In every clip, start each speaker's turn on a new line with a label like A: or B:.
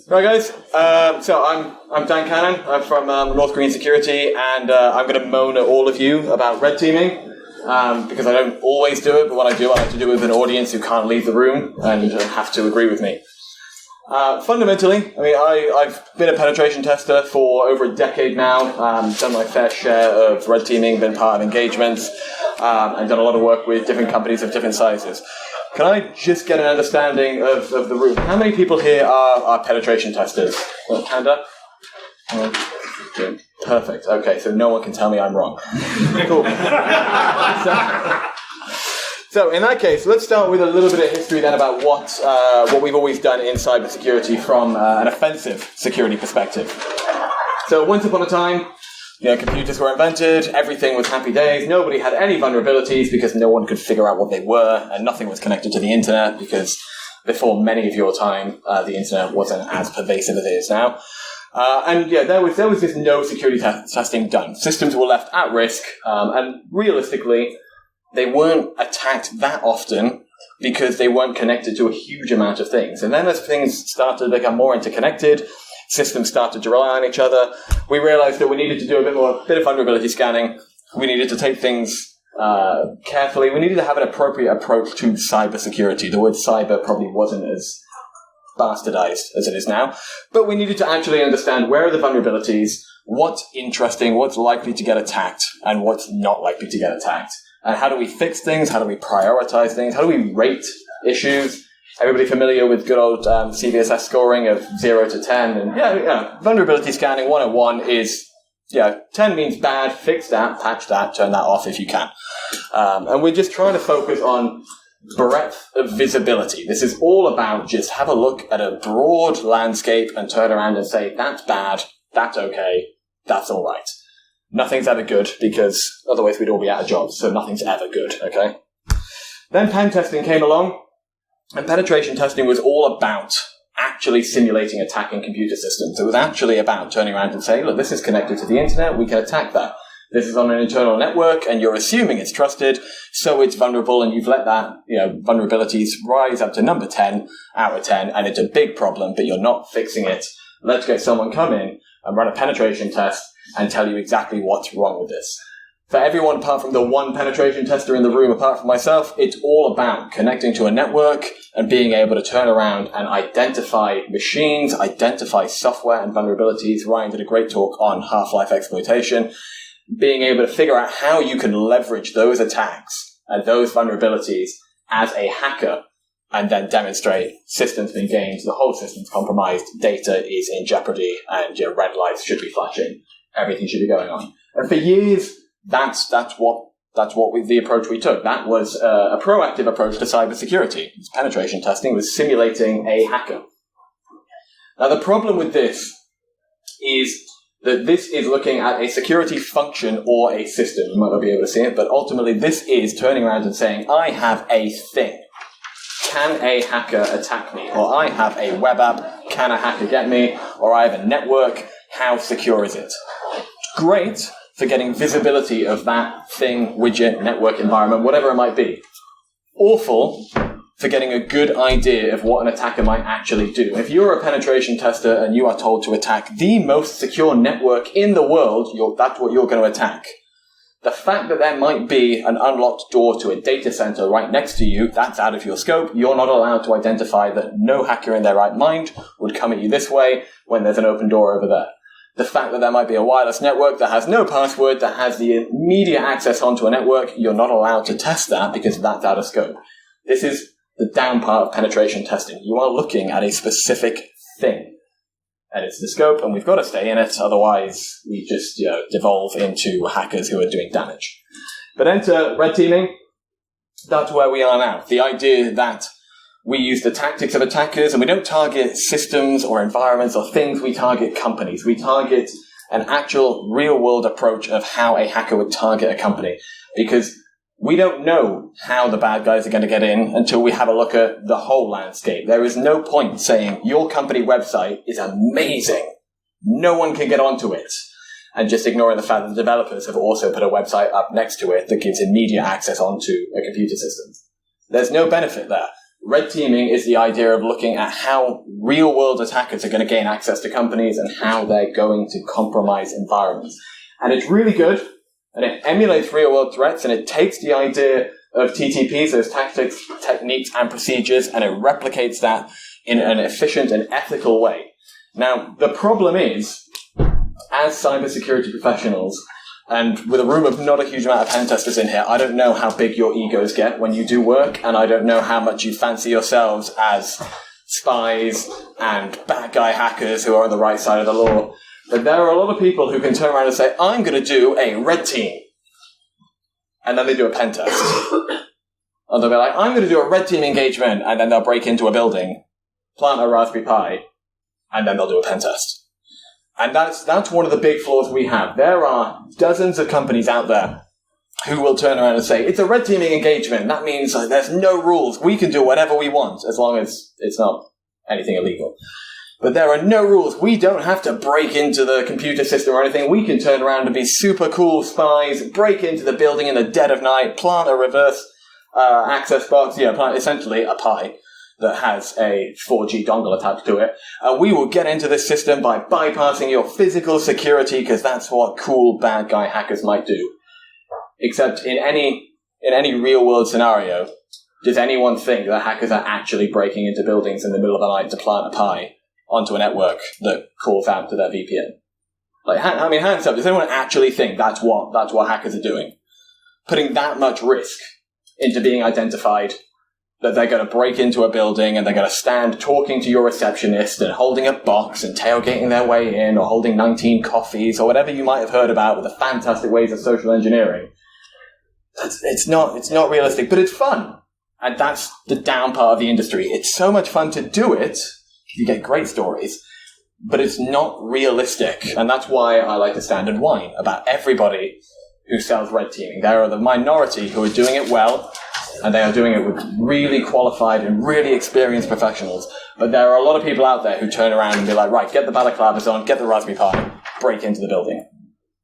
A: Right, guys. So I'm Dan Cannon. I'm from North Korean Security, and I'm going to moan at all of you about red teaming because I don't always do it. But when I do, I like to do it with an audience who can't leave the room and have to agree with me. Fundamentally, I mean, I've been a penetration tester for over a decade now. Done my fair share of red teaming, been part of engagements, and done a lot of work with different companies of different sizes. Can I just get an understanding of the room? How many people here are penetration testers? Hand up. Perfect. Okay, so no one can tell me I'm wrong. Cool. So in that case, let's start with a little bit of history then about what we've always done in cybersecurity from an offensive security perspective. So once upon a time, computers were invented, everything was happy days, nobody had any vulnerabilities because no one could figure out what they were, and nothing was connected to the internet because before many of your time, the internet wasn't as pervasive as it is now. There was just no security testing done. Systems were left at risk, and realistically, they weren't attacked that often because they weren't connected to a huge amount of things. And then as things started to become more interconnected, systems started to rely on each other, we realized that we needed to do a bit of vulnerability scanning. We needed to take things carefully. We needed to have an appropriate approach to cybersecurity. The word cyber probably wasn't as bastardized as it is now, but we needed to actually understand where are the vulnerabilities, what's interesting, what's likely to get attacked, and what's not likely to get attacked. And how do we fix things? How do we prioritize things? How do we rate issues? Everybody familiar with good old CVSS scoring of 0 to 10? And vulnerability scanning 101 is, 10 means bad, fix that, patch that, turn that off if you can. And we're just trying to focus on breadth of visibility. This is all about just have a look at a broad landscape and turn around and say, that's bad, that's okay, that's all right. Nothing's ever good because otherwise we'd all be out of jobs, so nothing's ever good, okay? Then pen testing came along, and penetration testing was all about actually simulating attacking computer systems. It was actually about turning around and saying, look, this is connected to the internet, we can attack that. This is on an internal network, and you're assuming it's trusted, so it's vulnerable, and you've let that, vulnerabilities rise up to number 10 out of 10, and it's a big problem, but you're not fixing it. Let's get someone come in and run a penetration test and tell you exactly what's wrong with this. For everyone apart from the one penetration tester in the room, apart from myself, it's all about connecting to a network and being able to turn around and identify machines, identify software and vulnerabilities. Ryan did a great talk on Half-Life exploitation. Being able to figure out how you can leverage those attacks and those vulnerabilities as a hacker and then demonstrate systems been gamed, the whole system's compromised, data is in jeopardy, and red lights should be flashing. Everything should be going on. And for years, that's the approach we took. That was a proactive approach to cybersecurity. Penetration testing was simulating a hacker. Now, the problem with this is that this is looking at a security function or a system. You might not be able to see it, but ultimately this is turning around and saying, I have a thing. Can a hacker attack me? Or I have a web app. Can a hacker get me? Or I have a network. How secure is it? Great for getting visibility of that thing, widget, network environment, whatever it might be. Awful for getting a good idea of what an attacker might actually do. If you're a penetration tester and you are told to attack the most secure network in the world, that's what you're going to attack. The fact that there might be an unlocked door to a data center right next to you, that's out of your scope. You're not allowed to identify that no hacker in their right mind would come at you this way when there's an open door over there. The fact that there might be a wireless network that has no password, that has the immediate access onto a network, you're not allowed to test that because that's out of scope. This is the down part of penetration testing. You are looking at a specific thing. And it's the scope, and we've got to stay in it, otherwise we just devolve into hackers who are doing damage. But enter red teaming. That's where we are now. The idea that we use the tactics of attackers, and we don't target systems or environments or things, we target companies. We target an actual real-world approach of how a hacker would target a company. Because we don't know how the bad guys are going to get in until we have a look at the whole landscape. There is no point saying, your company website is amazing. No one can get onto it. And just ignoring the fact that the developers have also put a website up next to it that gives immediate access onto a computer system. There's no benefit there. Red teaming is the idea of looking at how real-world attackers are going to gain access to companies and how they're going to compromise environments. And it's really good, and it emulates real-world threats, and it takes the idea of TTPs, those tactics, techniques, and procedures, and it replicates that in an efficient and ethical way. Now, the problem is, as cybersecurity professionals, and with a room of not a huge amount of pen testers in here, I don't know how big your egos get when you do work, and I don't know how much you fancy yourselves as spies and bad guy hackers who are on the right side of the law. But there are a lot of people who can turn around and say, I'm going to do a red team. And then they do a pen test. And they'll be like, I'm going to do a red team engagement, and then they'll break into a building, plant a Raspberry Pi, and then they'll do a pen test. And that's one of the big flaws we have. There are dozens of companies out there who will turn around and say, it's a red teaming engagement. That means there's no rules. We can do whatever we want, as long as it's not anything illegal. But there are no rules. We don't have to break into the computer system or anything. We can turn around and be super cool spies, break into the building in the dead of night, plant a reverse access box, plant essentially a Pi that has a 4G dongle attached to it. We will get into this system by bypassing your physical security, because that's what cool bad guy hackers might do. Except in any real world scenario, does anyone think that hackers are actually breaking into buildings in the middle of the night to plant a Pi onto a network that calls out to their VPN? Hands up, does anyone actually think that's what hackers are doing? Putting that much risk into being identified, that they're going to break into a building and they're going to stand talking to your receptionist and holding a box and tailgating their way in, or holding 19 coffees, or whatever you might have heard about with the fantastic ways of social engineering. It's not realistic, but it's fun. And that's the down part of the industry. It's so much fun to do it. You get great stories, but it's not realistic. And that's why I like to stand and whine about everybody who sells red teaming. There are the minority who are doing it well, and they are doing it with really qualified and really experienced professionals. But there are a lot of people out there who turn around and be like, right, get the balaclavas on, get the Raspberry Pi, break into the building.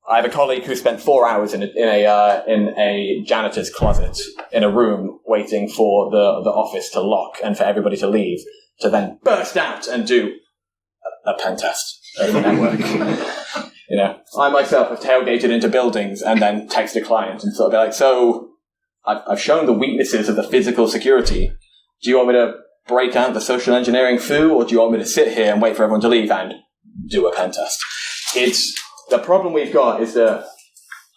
A: I have a colleague who spent 4 hours in a janitor's closet in a room waiting for the office to lock and for everybody to leave, to then burst out and do a pen test of the network. I myself have tailgated into buildings and then text a client and sort of be like, so I've shown the weaknesses of the physical security. Do you want me to break out the social engineering foo, or do you want me to sit here and wait for everyone to leave and do a pen test? The problem we've got is the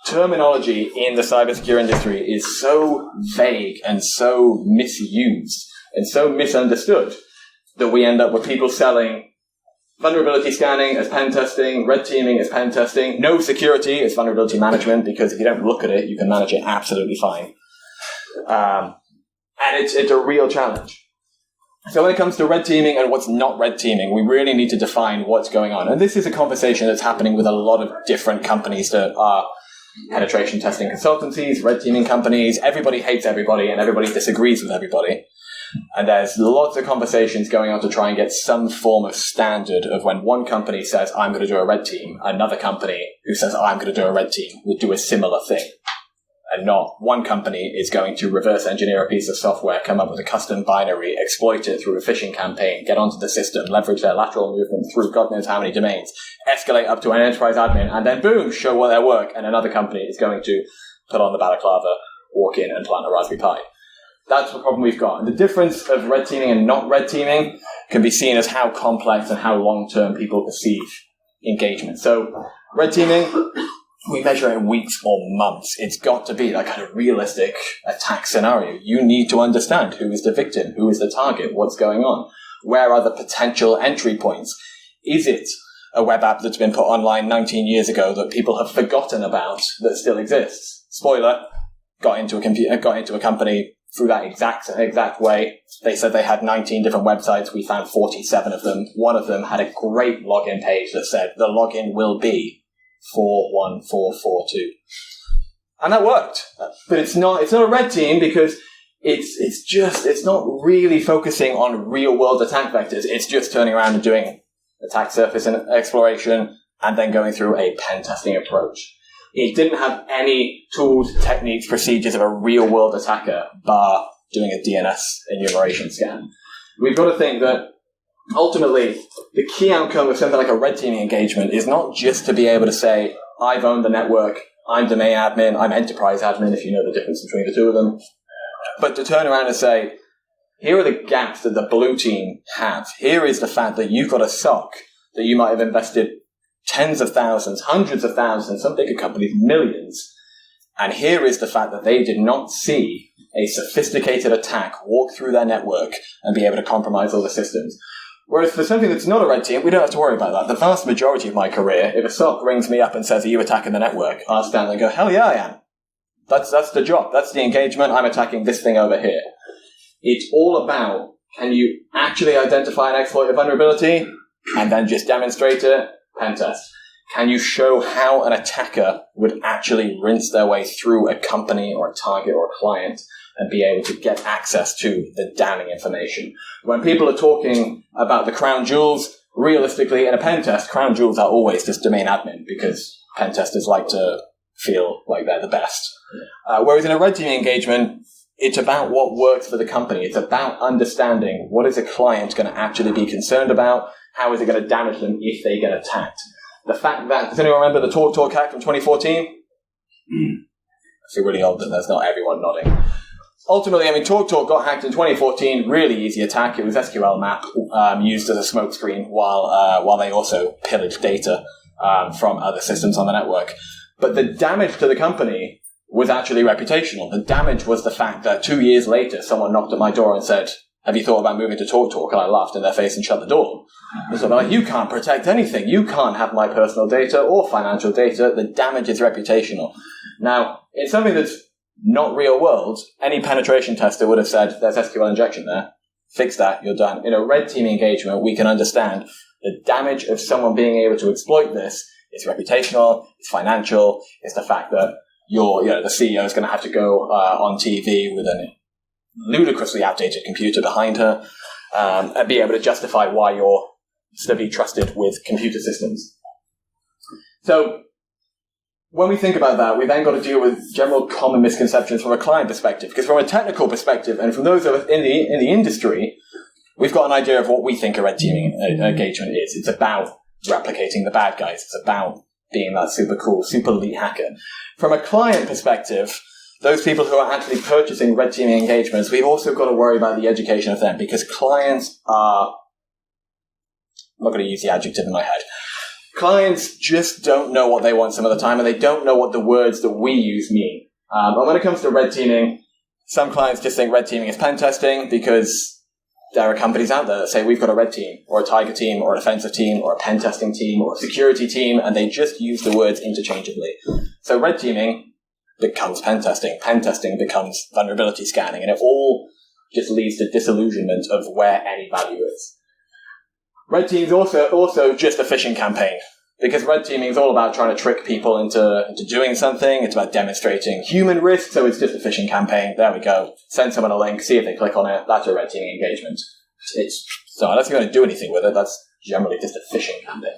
A: terminology in the cybersecurity industry is so vague and so misused and so misunderstood that we end up with people selling vulnerability scanning as pen testing, red teaming as pen testing, no security as vulnerability management, because if you don't look at it, you can manage it absolutely fine. And it's a real challenge. So when it comes to red teaming and what's not red teaming, we really need to define what's going on. And this is a conversation that's happening with a lot of different companies that are penetration testing consultancies, red teaming companies. Everybody hates everybody and everybody disagrees with everybody. And there's lots of conversations going on to try and get some form of standard of when one company says, I'm going to do a red team, another company who says, I'm going to do a red team will do a similar thing. And not one company is going to reverse engineer a piece of software, come up with a custom binary, exploit it through a phishing campaign, get onto the system, leverage their lateral movement through God knows how many domains, escalate up to an enterprise admin, and then boom, show what their work. And another company is going to put on the balaclava, walk in and plant a Raspberry Pi. That's the problem we've got. And the difference of red teaming and not red teaming can be seen as how complex and how long-term people perceive engagement. So red teaming, we measure it in weeks or months. It's got to be that kind of realistic attack scenario. You need to understand who is the victim, who is the target, what's going on, where are the potential entry points. Is it a web app that's been put online 19 years ago that people have forgotten about that still exists? Spoiler, got into a company through that exact way. They said they had 19 different websites. We found 47 of them. One of them had a great login page that said, the login will be 41442. And that worked. But it's not a red team because it's not really focusing on real world attack vectors. It's just turning around and doing attack surface and exploration and then going through a pen testing approach. It didn't have any tools, techniques, procedures of a real world attacker, bar doing a DNS enumeration scan. We've got to think that ultimately the key outcome of something like a red teaming engagement is not just to be able to say, I've owned the network, I'm domain admin, I'm enterprise admin, if you know the difference between the two of them, but to turn around and say, here are the gaps that the blue team have. Here is the fact that you've got a SOC that you might have invested tens of thousands, hundreds of thousands, some bigger companies, millions. And here is the fact that they did not see a sophisticated attack walk through their network and be able to compromise all the systems. Whereas for something that's not a red team, we don't have to worry about that. The vast majority of my career, if a SOC rings me up and says, are you attacking the network? I'll stand there and go, hell yeah, I am. That's the job. That's the engagement. I'm attacking this thing over here. It's all about, can you actually identify and exploit a vulnerability and then just demonstrate it? Pen test. Can you show how an attacker would actually rinse their way through a company or a target or a client and be able to get access to the damning information? When people are talking about the crown jewels, realistically, in a pen test, crown jewels are always just domain admin because pen testers like to feel like they're the best. Whereas in a red teaming engagement, it's about what works for the company. It's about understanding what is a client going to actually be concerned about, how is it going to damage them if they get attacked. The fact that, does anyone remember the TalkTalk hack from 2014? I feel really old that there's not everyone nodding. Ultimately, I mean, TalkTalk got hacked in 2014. Really easy attack. It was SQL map used as a smokescreen while they also pillaged data from other systems on the network. But the damage to the company was actually reputational. The damage was the fact that 2 years later, someone knocked at my door and said, have you thought about moving to TalkTalk? And I laughed in their face and shut the door. So they're like, you can't protect anything. You can't have my personal data or financial data. The damage is reputational. Now, it's something that's not real world. Any penetration tester would have said, there's SQL injection there. Fix that, you're done. In a red team engagement, we can understand the damage of someone being able to exploit this is reputational, it's financial, it's the fact that the CEO is going to have to go on TV with a ludicrously outdated computer behind her and be able to justify why you're to be trusted with computer systems. So when we think about that, we then got to deal with general common misconceptions from a client perspective, because from a technical perspective and from those of us in the industry, we've got an idea of what we think a red teaming engagement is. It's about replicating the bad guys. It's about being that super cool, super elite hacker. From a client perspective, those people who are actually purchasing red teaming engagements, we've also got to worry about the education of them, because clients are, I'm not going to use the adjective in my head, clients just don't know what they want some of the time, and they don't know what the words that we use mean. And when it comes to red teaming, some clients just think red teaming is pen testing because there are companies out there that say we've got a red team or a tiger team or an offensive team or a pen testing team or a security team, and they just use the words interchangeably. So red teaming becomes pen testing becomes vulnerability scanning, and it all just leads to disillusionment of where any value is. Red teaming is also just a phishing campaign, because red teaming is all about trying to trick people into doing something. It's about demonstrating human risk, so it's just a phishing campaign. There we go. Send someone a link, see if they click on it. That's a red teaming engagement. So unless you're going to do anything with it, that's generally just a phishing campaign.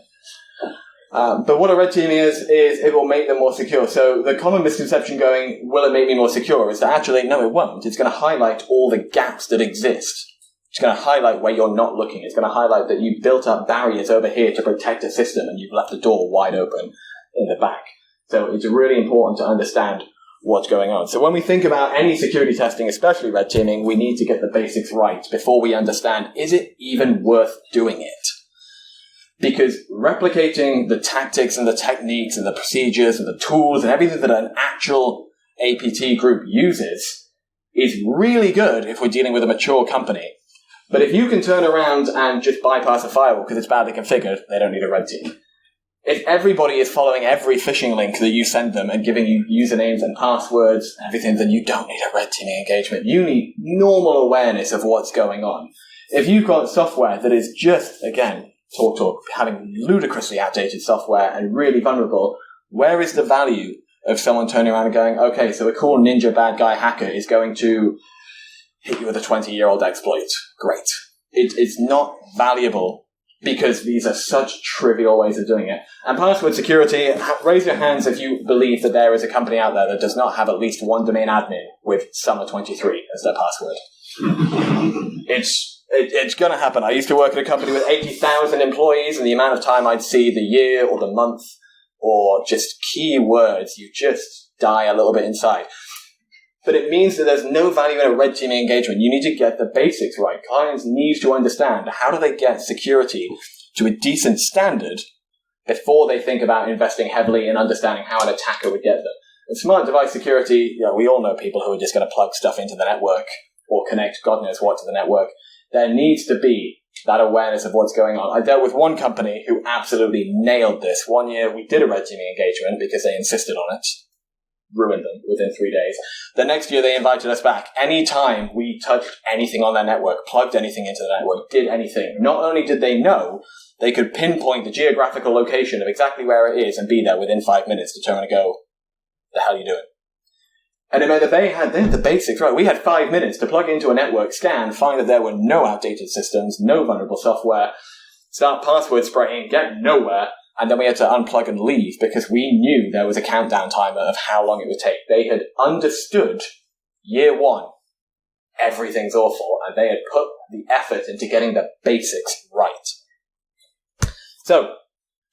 A: But what a red teaming is it will make them more secure. So the common misconception going, will it make me more secure, is that actually, no, it won't. It's going to highlight all the gaps that exist. It's going to highlight where you're not looking. It's going to highlight that you've built up barriers over here to protect a system and you've left the door wide open in the back. So it's really important to understand what's going on. So when we think about any security testing, especially red teaming, we need to get the basics right before we understand, is it even worth doing it? Because replicating the tactics and the techniques and the procedures and the tools and everything that an actual APT group uses is really good if we're dealing with a mature company. But if you can turn around and just bypass a firewall because it's badly configured, they don't need a red team. If everybody is following every phishing link that you send them and giving you usernames and passwords and everything, then you don't need a red teaming engagement. You need normal awareness of what's going on. If you've got software that is just, again, TalkTalk, having ludicrously outdated software and really vulnerable, where is the value of someone turning around and going, okay, so a cool ninja bad guy hacker is going to hit you with a 20-year-old exploit? Great. It's not valuable because these are such trivial ways of doing it. And password security, raise your hands if you believe that there is a company out there that does not have at least one domain admin with summer23 as their password. It's going to happen. I used to work at a company with 80,000 employees, and the amount of time I'd see the year or the month or just keywords, you just die a little bit inside. But it means that there's no value in a red teaming engagement. You need to get the basics right. Clients need to understand how do they get security to a decent standard before they think about investing heavily in understanding how an attacker would get them. And smart device security, we all know people who are just going to plug stuff into the network or connect God knows what to the network. There needs to be that awareness of what's going on. I dealt with one company who absolutely nailed this. One year we did a red teaming engagement because they insisted on it. Ruined them within 3 days. The next year they invited us back. Anytime we touched anything on their network, plugged anything into the network, did anything, not only did they know, they could pinpoint the geographical location of exactly where it is and be there within 5 minutes to turn and go, the hell are you doing? And it meant that they had the basics right. We had 5 minutes to plug into a network, scan, find that there were no outdated systems, no vulnerable software, start password spraying, get nowhere, and then we had to unplug and leave because we knew there was a countdown timer of how long it would take. They had understood year one, everything's awful, and they had put the effort into getting the basics right. So,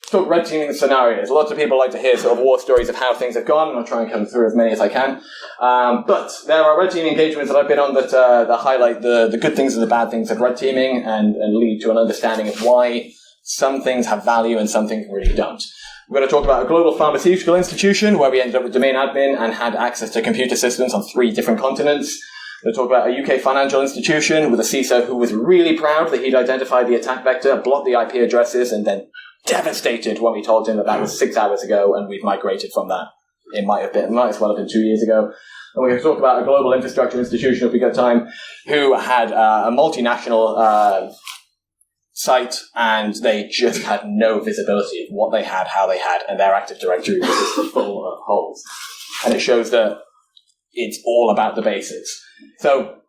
A: talk red teaming scenarios. Lots of people like to hear sort of war stories of how things have gone, and I'll try and come through as many as I can. But there are red teaming engagements that I've been on that highlight the good things and the bad things of red teaming and lead to an understanding of why some things have value and some things really don't. We're going to talk about a global pharmaceutical institution where we ended up with domain admin and had access to computer systems on 3 different continents. We're going to talk about a UK financial institution with a CISO who was really proud that he'd identified the attack vector, blocked the IP addresses, and then devastated when we told him that was 6 hours ago and we'd migrated from that. It might as well have been 2 years ago. And we're going to talk about a global infrastructure institution, if we got time, who had a multinational site, and they just had no visibility of what they had, how they had, and their Active Directory was just full of holes. And it shows that it's all about the basics. So,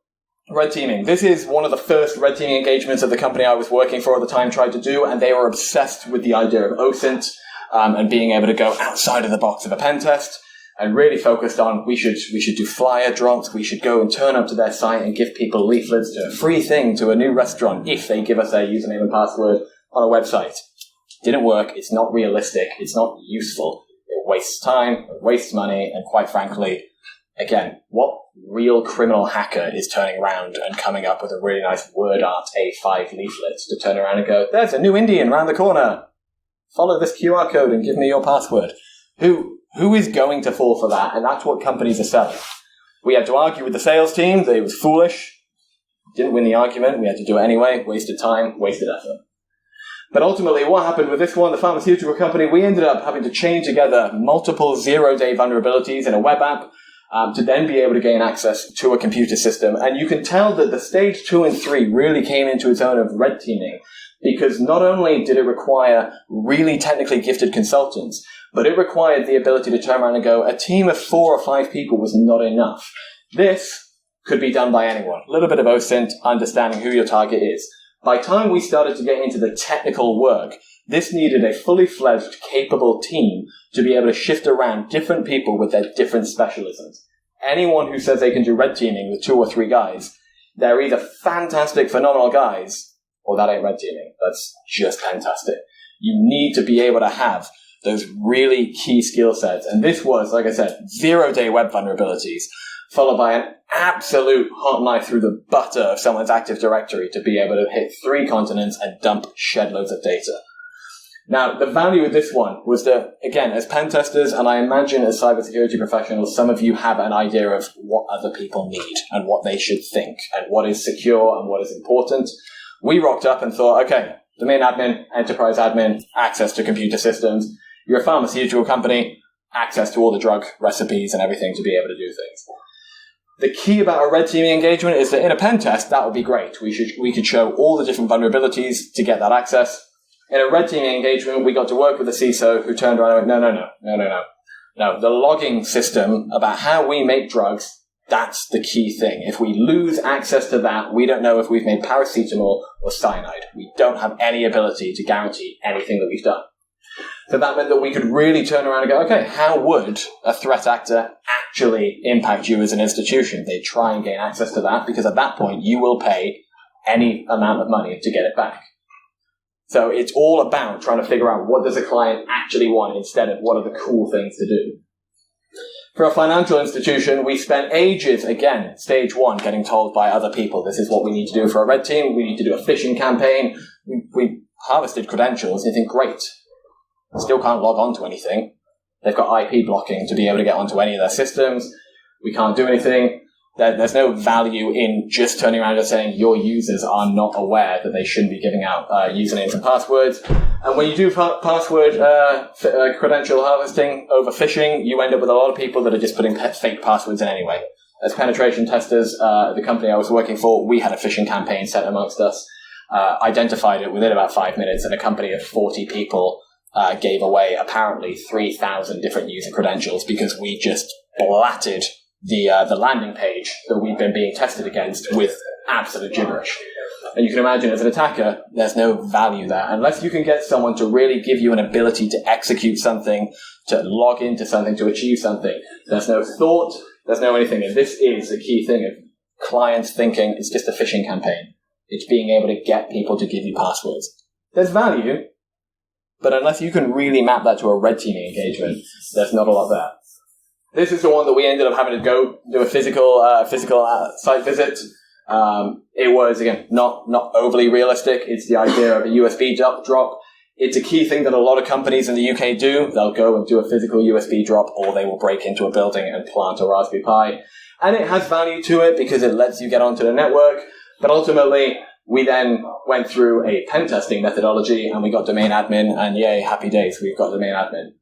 A: red teaming. This is one of the first red teaming engagements that the company I was working for at the time tried to do, and they were obsessed with the idea of OSINT and being able to go outside of the box of a pen test, and really focused on we should do flyer drops, we should go and turn up to their site and give people leaflets to a free thing to a new restaurant if they give us their username and password on a website. Didn't work, it's not realistic, it's not useful, it wastes time, it wastes money, and quite frankly, again, what real criminal hacker is turning around and coming up with a really nice word art A5 leaflet to turn around and go, there's a new Indian around the corner, follow this QR code and give me your password. Who is going to fall for that? And that's what companies are selling. We had to argue with the sales team that it was foolish. Didn't win the argument. We had to do it anyway. Wasted time, wasted effort. But ultimately, what happened with this one, the pharmaceutical company, we ended up having to chain together multiple zero-day vulnerabilities in a web app to then be able to gain access to a computer system. And you can tell that the stage 2 and 3 really came into its own of red teaming, because not only did it require really technically gifted consultants, but it required the ability to turn around and go, a team of 4 or 5 people was not enough. This could be done by anyone. A little bit of OSINT, understanding who your target is. By the time we started to get into the technical work, this needed a fully fledged, capable team to be able to shift around different people with their different specialisms. Anyone who says they can do red teaming with 2 or 3 guys, they're either fantastic, phenomenal guys, or that ain't red teaming. That's just fantastic. You need to be able to have those really key skill sets. And this was, like I said, zero-day web vulnerabilities, followed by an absolute hot knife through the butter of someone's Active Directory to be able to hit 3 continents and dump shed loads of data. Now, the value of this one was that, again, as pen testers, and I imagine as cybersecurity professionals, some of you have an idea of what other people need and what they should think and what is secure and what is important. We rocked up and thought, okay, domain admin, enterprise admin, access to computer systems. You're a pharmaceutical company, access to all the drug recipes and everything to be able to do things. The key about a red teaming engagement is that in a pen test, that would be great. We could show all the different vulnerabilities to get that access. In a red teaming engagement, we got to work with a CISO who turned around and went, no. The logging system about how we make drugs, that's the key thing. If we lose access to that, we don't know if we've made paracetamol or was cyanide. We don't have any ability to guarantee anything that we've done. So that meant that we could really turn around and go, okay, how would a threat actor actually impact you as an institution? They try and gain access to that, because at that point you will pay any amount of money to get it back. So it's all about trying to figure out what does a client actually want instead of what are the cool things to do. For a financial institution, we spent ages, again, stage one, getting told by other people, this is what we need to do for a red team, we need to do a phishing campaign. We harvested credentials, and you think, great. Still can't log on to anything. They've got IP blocking to be able to get onto any of their systems. We can't do anything. There's no value in just turning around and saying your users are not aware that they shouldn't be giving out usernames and passwords. And when you do password credential harvesting over phishing, you end up with a lot of people that are just putting fake passwords in anyway. As penetration testers, the company I was working for, we had a phishing campaign set amongst us, identified it within about 5 minutes, and a company of 40 people gave away apparently 3,000 different user credentials because we just blatted the landing page that we've been being tested against with absolute gibberish. And you can imagine as an attacker, there's no value there. Unless you can get someone to really give you an ability to execute something, to log into something, to achieve something, there's no thought, there's no anything. And this is the key thing of clients thinking it's just a phishing campaign. It's being able to get people to give you passwords. There's value, but unless you can really map that to a red teaming engagement, there's not a lot there. This is the one that we ended up having to go do a physical site visit. It was, again, not overly realistic. It's the idea of a USB drop. It's a key thing that a lot of companies in the UK do. They'll go and do a physical USB drop, or they will break into a building and plant a Raspberry Pi. And it has value to it because it lets you get onto the network. But ultimately, we then went through a pen testing methodology and we got domain admin, and yay, happy days, we've got domain admin.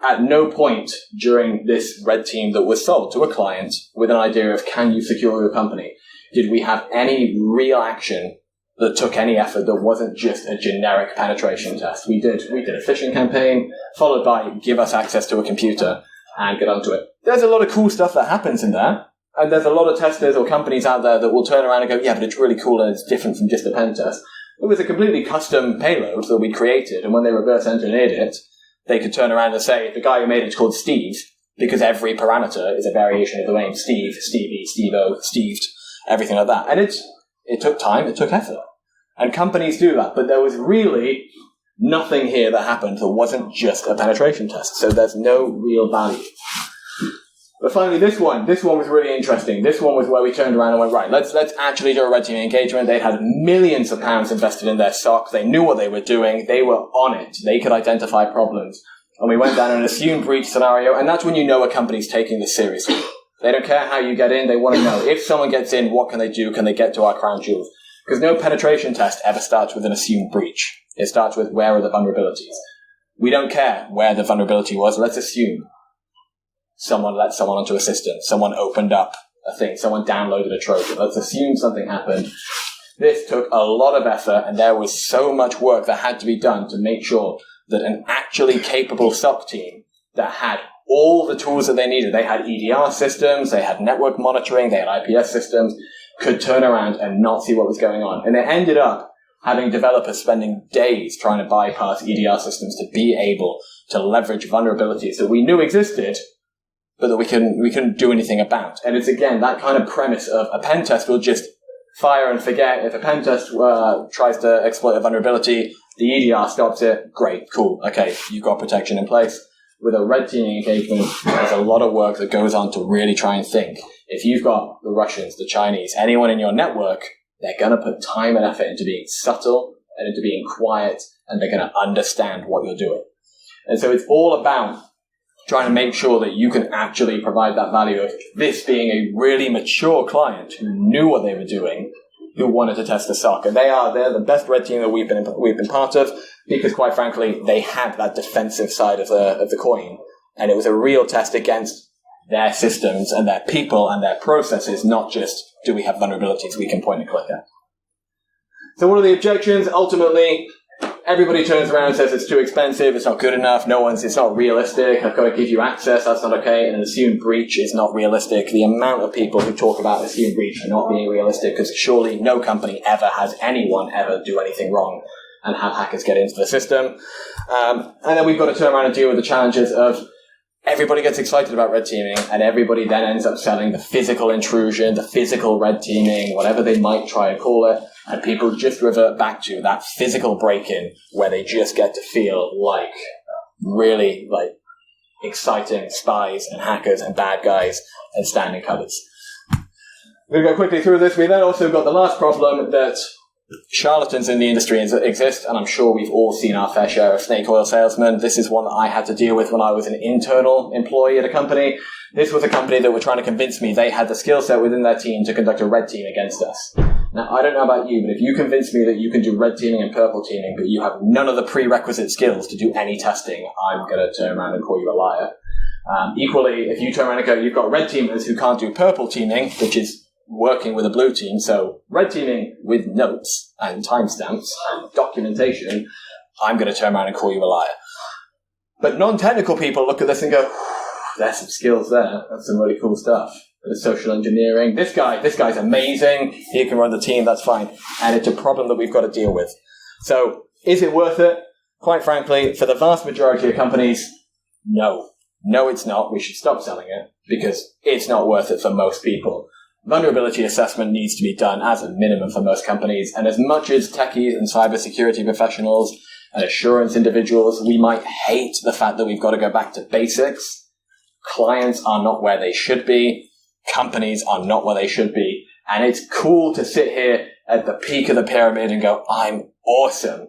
A: At no point during this red team that was sold to a client with an idea of can you secure your company, did we have any real action that took any effort that wasn't just a generic penetration test. We did a phishing campaign, followed by give us access to a computer and get onto it. There's a lot of cool stuff that happens in there. And there's a lot of testers or companies out there that will turn around and go, yeah, but it's really cool and it's different from just a pen test. It was a completely custom payload that we created, and when they reverse engineered it, they could turn around and say, the guy who made it's called Steve, because every parameter is a variation of the name Steve, Stevie, Steve-O, Steved, everything like that. And it took time, it took effort. And companies do that, but there was really nothing here that happened that wasn't just a penetration test. So there's no real value. But finally, this one was really interesting. This one was where we turned around and went, right, let's actually do a red teaming engagement. They had millions of pounds invested in their SOC. They knew what they were doing. They were on it. They could identify problems. And we went down an assumed breach scenario, and that's when you know a company's taking this seriously. They don't care how you get in. They want to know, if someone gets in, what can they do? Can they get to our crown jewels? Because no penetration test ever starts with an assumed breach. It starts with, where are the vulnerabilities? We don't care where the vulnerability was. Let's assume someone let someone onto a system, someone opened up a thing, someone downloaded a Trojan. Let's assume something happened. This took a lot of effort, and there was so much work that had to be done to make sure that an actually capable SOC team that had all the tools that they needed, they had EDR systems, they had network monitoring, they had IPS systems, could turn around and not see what was going on. And it ended up having developers spending days trying to bypass EDR systems to be able to leverage vulnerabilities that we knew existed, but that we couldn't do anything about. And it's, again, that kind of premise of a pen test will just fire and forget. If a pen test tries to exploit a vulnerability, the EDR stops it. Great, cool, okay, you've got protection in place. With a red teaming engagement, there's a lot of work that goes on to really try and think. If you've got the Russians, the Chinese, anyone in your network, they're going to put time and effort into being subtle and into being quiet, and they're going to understand what you're doing. And so it's all about trying to make sure that you can actually provide that value of this being a really mature client who knew what they were doing, who wanted to test the SOC. And they're the best red team that we've been part of, because quite frankly, they had that defensive side of the coin. And it was a real test against their systems and their people and their processes, not just, do we have vulnerabilities we can point and click at. So what are the objections? Ultimately, everybody turns around and says it's too expensive, it's not good enough, it's not realistic, I've got to give you access, that's not okay, and an assumed breach is not realistic. The amount of people who talk about assumed breach and not being realistic, because surely no company ever has anyone ever do anything wrong and have hackers get into the system. And then we've got to turn around and deal with the challenges of everybody gets excited about red teaming, and everybody then ends up selling the physical intrusion, the physical red teaming, whatever they might try and call it, and people just revert back to that physical break-in where they just get to feel like really like exciting spies and hackers and bad guys and standing colours. We're going to go quickly through this. We then also got the last problem that charlatans in the industry exist, and I'm sure we've all seen our fair share of snake oil salesmen. This is one that I had to deal with when I was an internal employee at a company. This was a company that were trying to convince me they had the skill set within their team to conduct a red team against us. Now, I don't know about you, but if you convince me that you can do red teaming and purple teaming, but you have none of the prerequisite skills to do any testing, I'm going to turn around and call you a liar. Equally, if you turn around and go, you've got red teamers who can't do purple teaming, which is working with a blue team, so red teaming with notes and timestamps and documentation, I'm going to turn around and call you a liar. But non-technical people look at this and go, there's some skills there, that's some really cool stuff. The social engineering, this guy's amazing, he can run the team, that's fine. And it's a problem that we've got to deal with. So, is it worth it? Quite frankly, for the vast majority of companies, no. No, it's not. We should stop selling it because it's not worth it for most people. Vulnerability assessment needs to be done as a minimum for most companies, and as much as techies and cybersecurity professionals and assurance individuals, we might hate the fact that we've got to go back to basics. Clients are not where they should be. Companies are not where they should be. And it's cool to sit here at the peak of the pyramid and go, I'm awesome.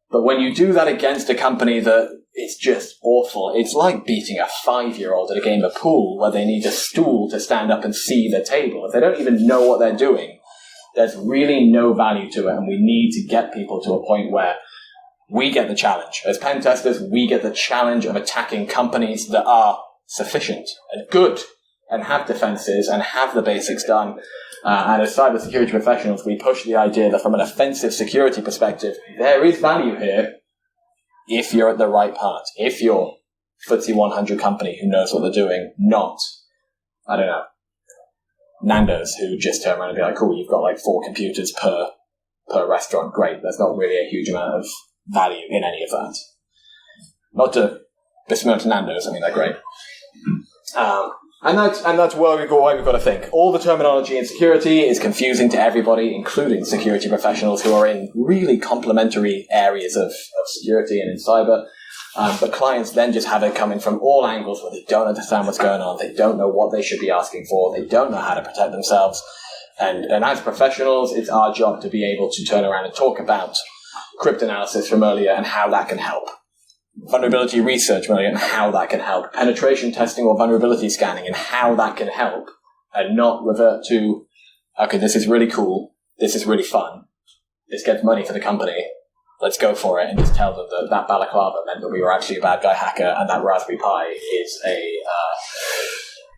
A: But when you do that against a company that it's just awful, it's like beating a 5-year-old at a game of pool where they need a stool to stand up and see the table. If they don't even know what they're doing, there's really no value to it, and we need to get people to a point where we get the challenge. As pen testers, we get the challenge of attacking companies that are sufficient and good and have defenses and have the basics done. And as cybersecurity professionals, we push the idea that from an offensive security perspective, there is value here if you're at the right part. If you're FTSE 100 company who knows what they're doing, not, I don't know, Nando's who just turn around and be like, cool, you've got like 4 computers per restaurant. Great. There's not really a huge amount of value in any of that. Not to besmirch Nando's, I mean, they're great. And that's why we've got to think. All the terminology in security is confusing to everybody, including security professionals who are in really complementary areas of security and in cyber. But clients then just have it coming from all angles where they don't understand what's going on. They don't know what they should be asking for. They don't know how to protect themselves. And as professionals, it's our job to be able to turn around and talk about cryptanalysis from earlier and how that can help. Vulnerability research and how that can help, penetration testing or vulnerability scanning and how that can help, and not revert to, okay, this is really cool, this is really fun, this gets money for the company, let's go for it, and just tell them that balaclava meant that we were actually a bad guy hacker and that Raspberry Pi is a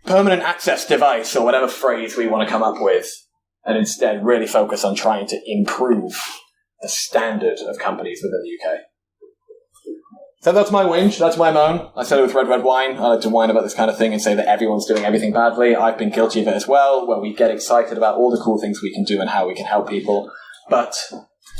A: permanent access device or whatever phrase we want to come up with, and instead really focus on trying to improve the standard of companies within the UK. So that's my whinge, that's my moan. I said it with Red Whine. I like to whine about this kind of thing and say that everyone's doing everything badly. I've been guilty of it as well, where we get excited about all the cool things we can do and how we can help people. But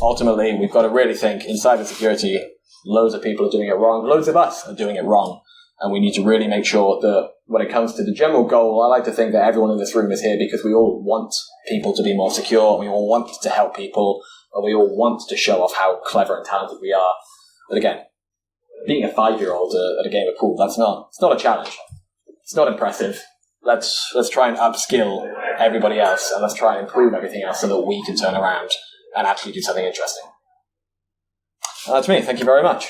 A: ultimately, we've got to really think in cybersecurity, loads of people are doing it wrong, loads of us are doing it wrong. And we need to really make sure that when it comes to the general goal, I like to think that everyone in this room is here because we all want people to be more secure, we all want to help people, and we all want to show off how clever and talented we are. But again, being a 5-year-old at a game of pool, it's not a challenge. It's not impressive. Let's try and upskill everybody else, and let's try and improve everything else so that we can turn around and actually do something interesting. And that's me. Thank you very much.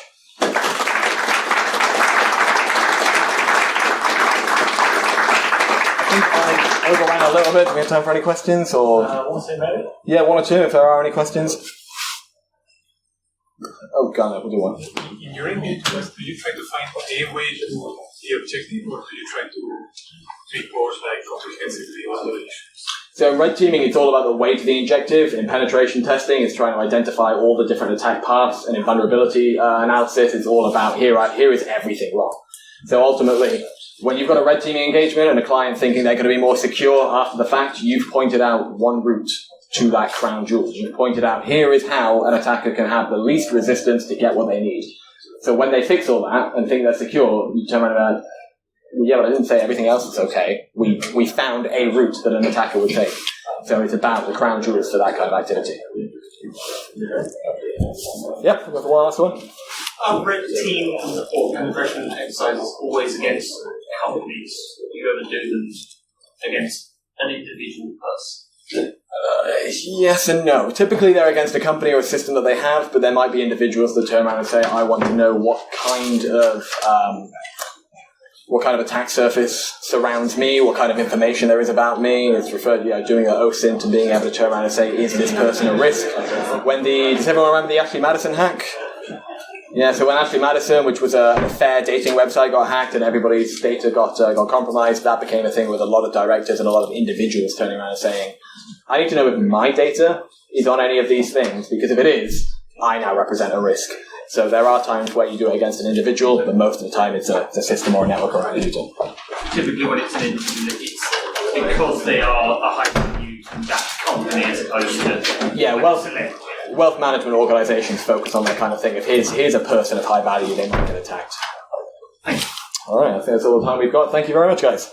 A: I think I overran a little bit. Do we have time for any questions? Or
B: one minute?
A: Yeah, 1 or 2 if there are any questions. Oh, God, no, we'll do one.
B: In your engagement, do you try to find a way to the objective, or do you try to report like comprehensively on the issues?
A: So in red teaming, it's all about the weight of the injective. In penetration testing, it's trying to identify all the different attack paths. And in vulnerability analysis, it's all about here is everything wrong. So ultimately, when you've got a red teaming engagement and a client thinking they're going to be more secure after the fact, you've pointed out one route to that crown jewel. You've pointed out here is how an attacker can have the least resistance to get what they need. So when they fix all that and think they're secure, you turn around and yeah, but I didn't say everything else is okay. We found a route that an attacker would take. So it's about the crown jewels for that kind of activity. Yep, we've got one last one.
C: Red team or penetration exercises always against companies. Do you ever do them against an individual person?
A: Yes and no. Typically they're against a company or a system that they have, but there might be individuals that turn around and say, I want to know what kind of attack surface surrounds me, what kind of information there is about me. It's referred to doing an OSINT and being able to turn around and say, is this person a risk? Does everyone remember the Ashley Madison hack? Yeah, so when Ashley Madison, which was an affair dating website, got hacked and everybody's data got compromised, that became a thing with a lot of directors and a lot of individuals turning around and saying, I need to know if my data is on any of these things, because if it is, I now represent a risk. So there are times where you do it against an individual, but most of the time it's a system or a network or an individual.
C: Typically when it's an individual, it's because they are a high value in that company as opposed to...
A: Yeah, wealth management organisations focus on that kind of thing. If here's a person of high value, they might get attacked.
C: Thanks.
A: All right, I think that's all the time we've got. Thank you very much, guys.